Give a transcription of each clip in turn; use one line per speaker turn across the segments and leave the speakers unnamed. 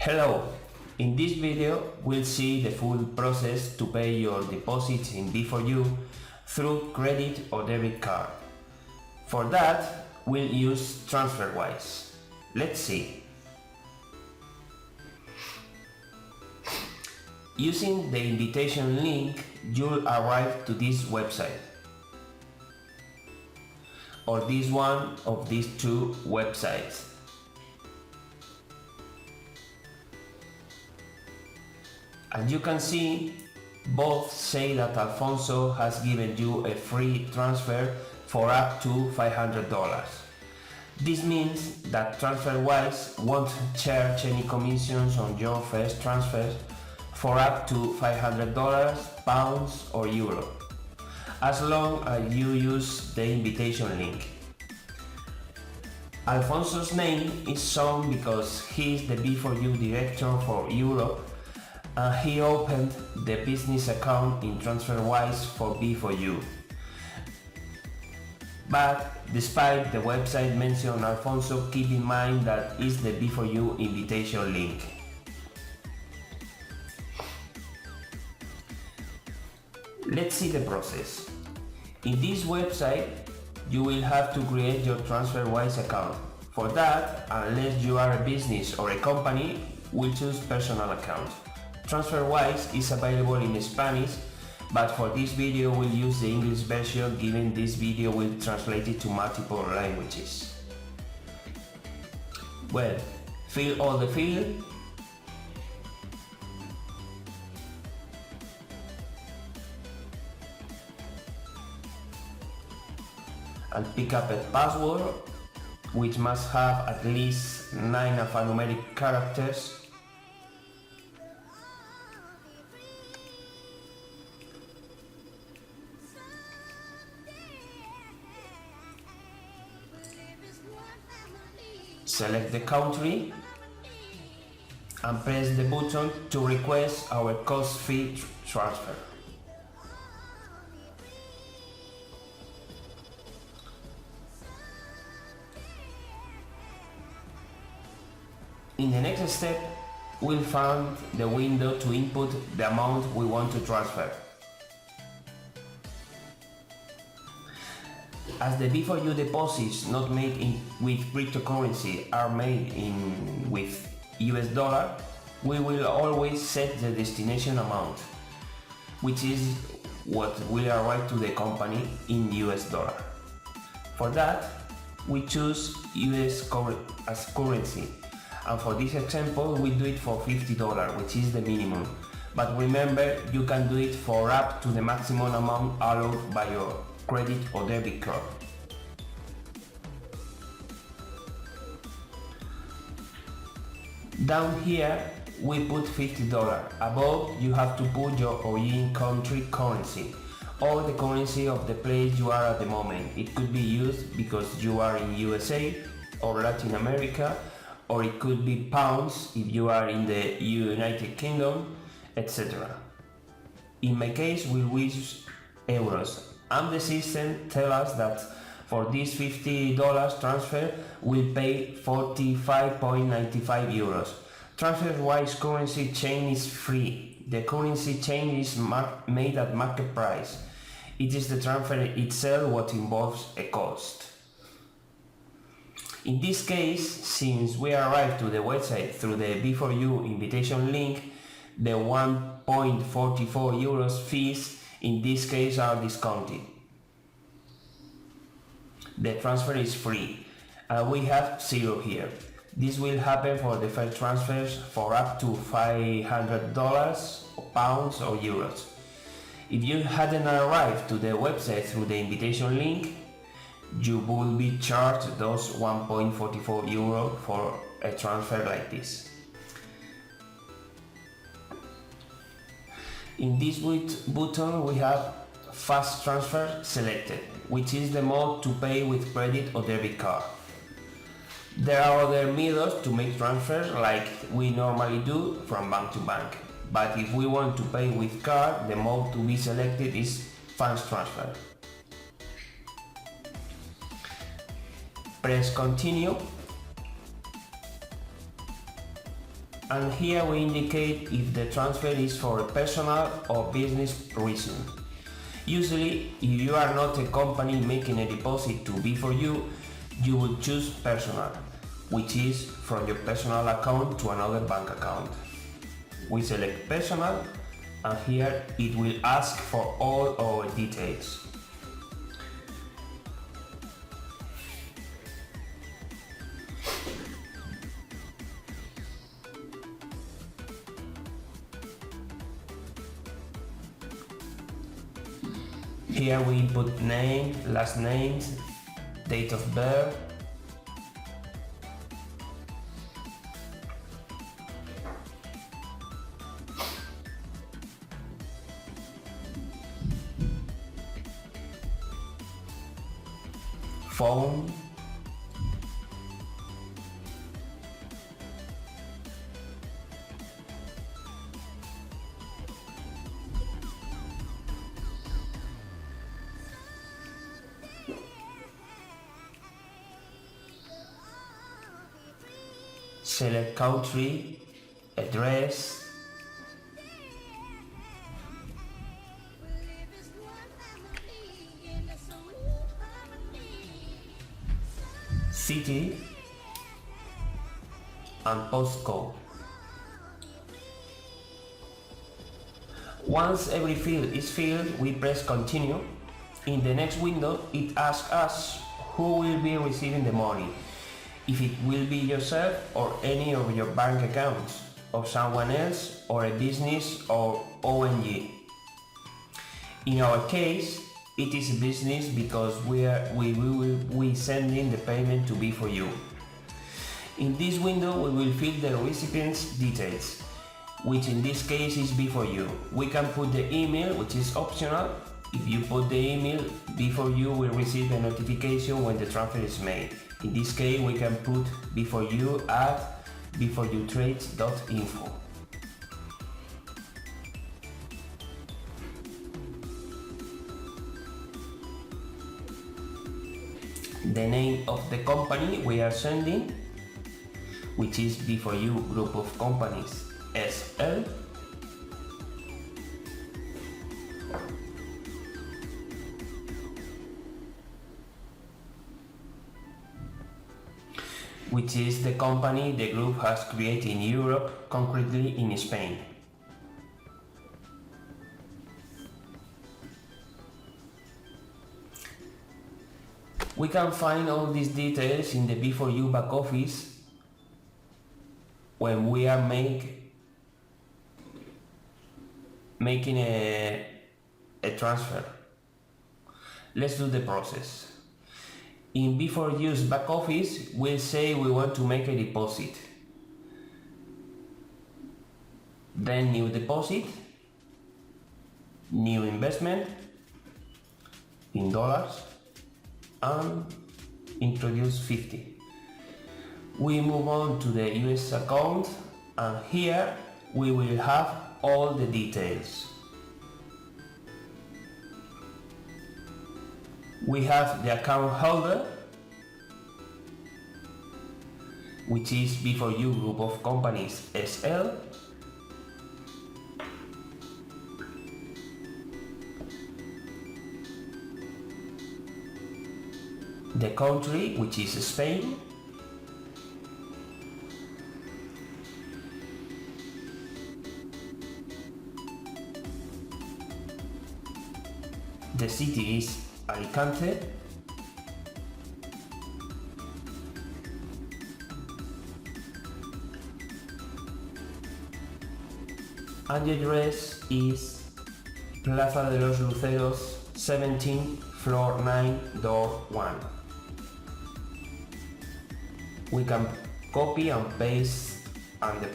Hello! In this video we'll see the full process to pay your deposits in B4U through credit or debit card. For that we'll use TransferWise. Let's see. Using the invitation link you'll arrive to this website or this one of these two websites. As you can see, both say that Alfonso has given you a free transfer for up to $500. This means that TransferWise won't charge any commissions on your first transfers for up to $500, pounds or euro, as long as you use the invitation link. Alfonso's name is shown because he is the B4U director for Europe and he opened the business account in TransferWise for B4U. But despite the website mention Alfonso, keep in mind that it's the B4U invitation link. Let's see the process. In this website, you will have to create your TransferWise account. For that, unless you are a business or a company, we'll choose personal account. TransferWise is available in Spanish, but for this video we'll use the English version, given this video will translate it to multiple languages. Well, fill all the field. And pick up a password, which must have at least 9 alphanumeric characters. Select the country and press the button to request our cost-free transfer. In the next step, we'll find the window to input the amount we want to transfer. As the B4U deposits not made with cryptocurrency are made with US dollar, we will always set the destination amount, which is what will arrive to the company in US dollar. For that, we choose US as currency, and for this example we do it for $50, which is the minimum. But remember, you can do it for up to the maximum amount allowed by your credit or debit card. Down here we put $50. Above you have to put your origin country currency or the currency of the place you are at the moment. It could be used because you are in USA or Latin America, or it could be pounds if you are in the United Kingdom, etc. In my case we will use euros, and the system tells us that for this $50 transfer we'll pay 45.95 euros. TransferWise currency chain is free. The currency chain is made at market price. It is the transfer itself what involves a cost. In this case, since we arrived to the website through the B4U invitation link, the 1.44 euros fees in this case are discounted. The transfer is free, and we have 0 here. This will happen for the first transfers for up to $500, pounds or euros. If you hadn't arrived to the website through the invitation link, you will be charged those 1.44 euro for a transfer like this. In this button we have fast transfer selected, which is the mode to pay with credit or debit card. There are other methods to make transfers like we normally do from bank to bank, but if we want to pay with card, the mode to be selected is fast transfer. Press continue and here we indicate if the transfer is for a personal or business reason. Usually, if you are not a company making a deposit to B4U, you will choose personal, which is from your personal account to another bank account. We select personal, and here it will ask for all our details. Here we input name, last names, date of birth, phone, select country, address, city, and postcode. Once every field is filled, we press continue. In the next window, it asks us who will be receiving the money, if it will be yourself or any of your bank accounts, or someone else, or a business or ONG. In our case, it is a business because we will be sending the payment to B4U. In this window, we will fill the recipient's details, which in this case is B4U. We can put the email, which is optional. If you put the email, B4U will receive a notification when the transfer is made. In this case, we can put B4U at b4utrades.info. The name of the company we are sending, which is B4U Group of Companies SL. Which is the company the group has created in Europe, concretely in Spain. We can find all these details in the B4U back office when we are making a transfer. Let's do the process. In B4U's back office, we'll say we want to make a deposit. Then new deposit, new investment in dollars, and introduce 50. We move on to the US account, and here we will have all the details. We have the account holder, which is B4U Group of Companies SL. The country, which is Spain. The city is Alicante. And the address is Plaza de los Luceros 17, floor 9, door 1. We can copy and paste, and the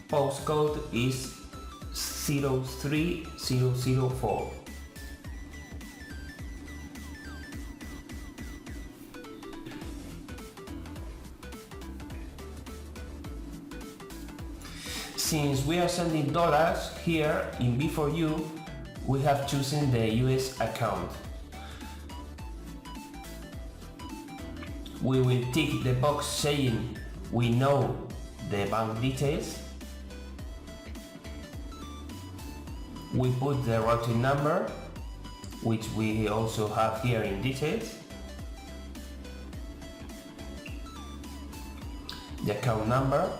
postcode is 03004. Since we are sending dollars here in B4U, we have chosen the US account. We will tick the box saying we know the bank details, We put the routing number, which we also have here in details, the account number,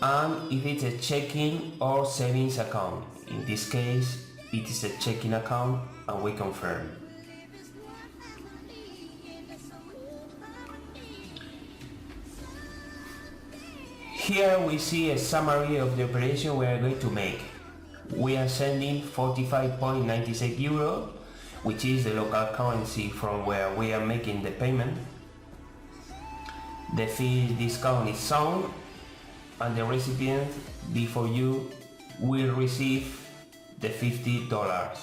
and if it's a checking or savings account. In this case, it is a checking account, and we confirm. Here we see a summary of the operation we are going to make. We are sending 45.96 euro, which is the local currency from where we are making the payment. The fee discount is sound, and the recipient, B4U, will receive the $50.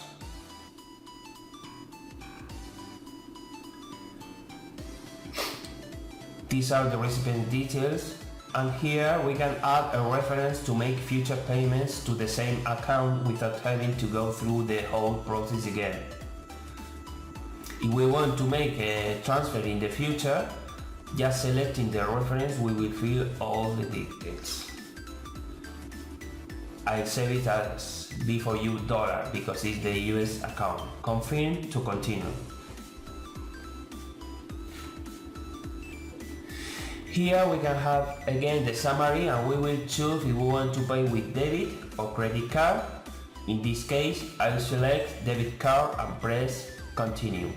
These are the recipient details, and here we can add a reference to make future payments to the same account without having to go through the whole process again. If we want to make a transfer in the future, just selecting the reference, we will fill all the details. I'll save it as B4U dollar because it's the US account. Confirm to continue. Here we can have again the summary, and we will choose if we want to pay with debit or credit card. In this case, I will select debit card and press continue.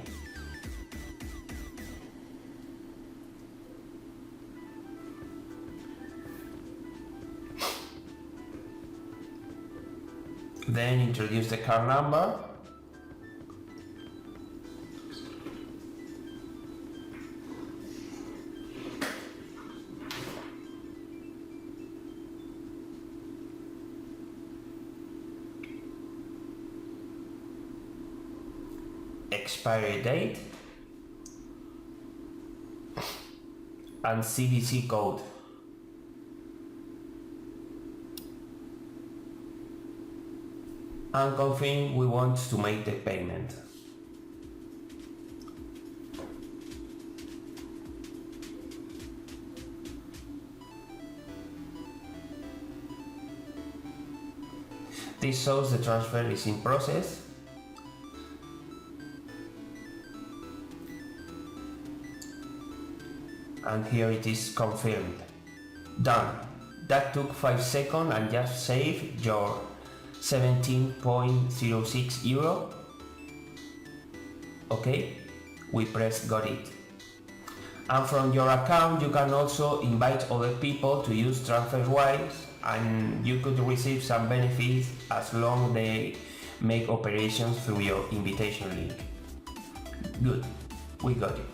Then introduce the card number. Expiry date and CVC code. And confirm we want to make the payment. This shows the transfer is in process. And here it is confirmed. Done. That took 5 seconds, and just save your 17.06 euro. Okay, we press got it. And from your account you can also invite other people to use TransferWise, and you could receive some benefits as long as they make operations through your invitation link. Good, we got it.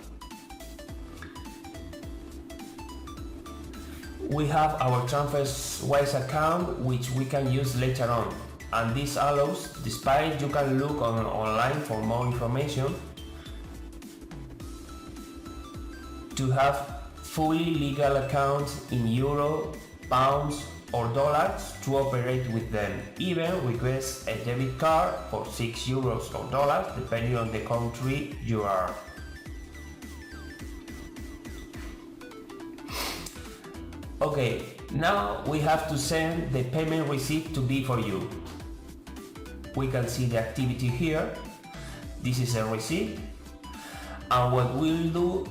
We have our TransferWise account, which we can use later on, and this allows, despite you can look online for more information, to have fully legal accounts in euro, pounds or dollars to operate with them. Even request a debit card for 6 euros or dollars depending on the country you are. Okay, now we have to send the payment receipt to B4U. We can see the activity here. This is a receipt, and what we'll do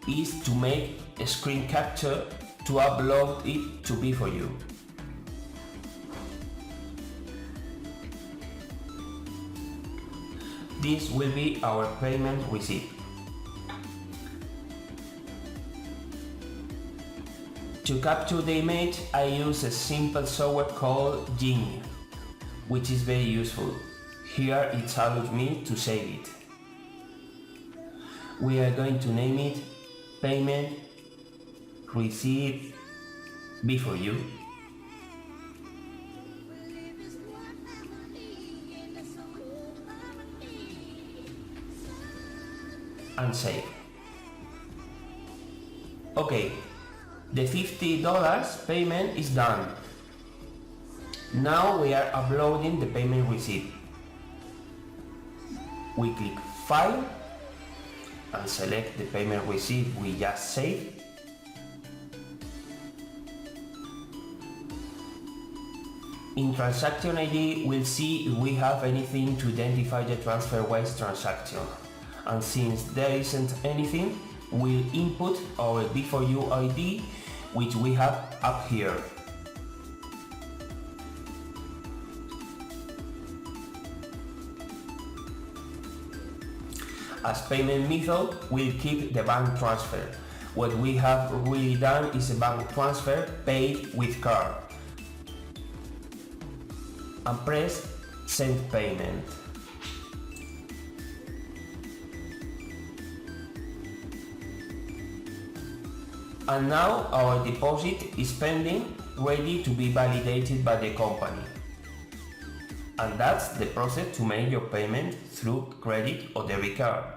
is to make a screen capture to upload it to B4U. This will be our payment receipt. To capture the image, I use a simple software called Jing, which is very useful. Here it allows me to save it. We are going to name it Payment Receipt B4U. And save. Okay, the $50 payment is done. Now we are uploading the payment receipt. We click File and select the payment receipt we just saved. In Transaction ID, we'll see if we have anything to identify the TransferWise transaction. And since there isn't anything, we'll input our B4U ID, which we have up here. As payment method, we'll keep the bank transfer. What we have really done is a bank transfer paid with card. And press Send Payment. And now our deposit is pending, ready to be validated by the company. And that's the process to make your payment through credit or debit card.